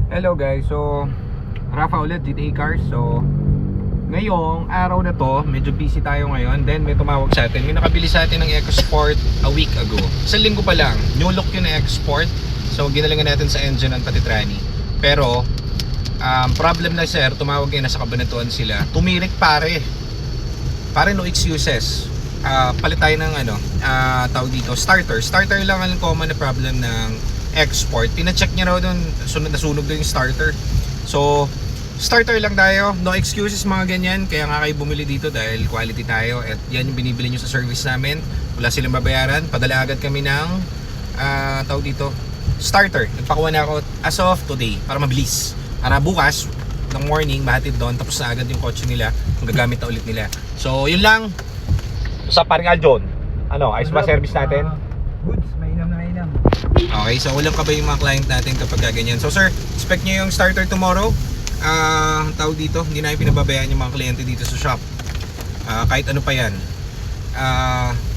Hello guys, so Rafa ulit, GTA Cars. So ngayong araw na to, medyo busy tayo ngayon. Then may tumawag sa atin, may nakabili sa atin ng EcoSport a week ago. Sa linggo pa lang, new look yun na EcoSport. So ginalingan natin sa engine ng patitrani. Pero problem na sir, tumawag ngayon, nasa kabanatuan sila. Tumirik pare no excuses. Palit tayo ng tawag dito, starter lang ang common na problem ng export. Pina-check niya raw doon, nasunog doon yung starter. So starter lang tayo, no excuses mga ganyan. Kaya nga kayo bumili dito dahil quality tayo. At yan yung binibili nyo sa service namin. Wala silang babayaran. Padala agad kami ng tawag dito, starter. Nagpakuha na ako as of today para mabilis. Para bukas ng morning, mahatid doon, tapos na agad yung kotse nila. Magagamit na ulit nila. So yun lang. Sa paring Aljon, ayos ba service natin? Goods, mainam na mainam. Okay, so walang ka ba yung mga client natin kapag ganyan? So sir, expect nyo yung starter tomorrow. Tawag dito, hindi namin pinababayaan yung mga kliyente dito sa shop. Kahit ano pa yan.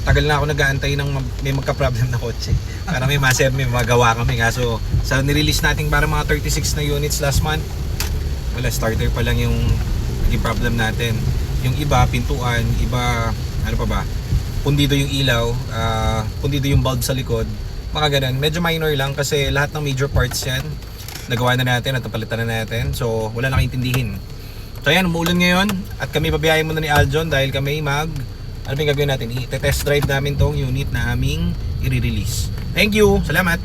Tagal na ako nag-aantay ng may magka-problem na kotse. Para may maser, may magawa kami. So sa nirelease natin para mga 36 na units last month, wala, starter pa lang yung naging problem natin. Yung iba, pintuan, iba, ano pa ba, pundido yung ilaw, pundido yung bulb sa likod, mga ganun. Medyo minor lang kasi lahat ng major parts yan nagawa na natin at napalitan na natin, so wala na kaintindihin. So ayan, umuulan ngayon at kami babiyahin muna ni Aljon dahil kami ano yung gagawin natin, i-test drive namin tong unit na aming i-release. Thank you, salamat.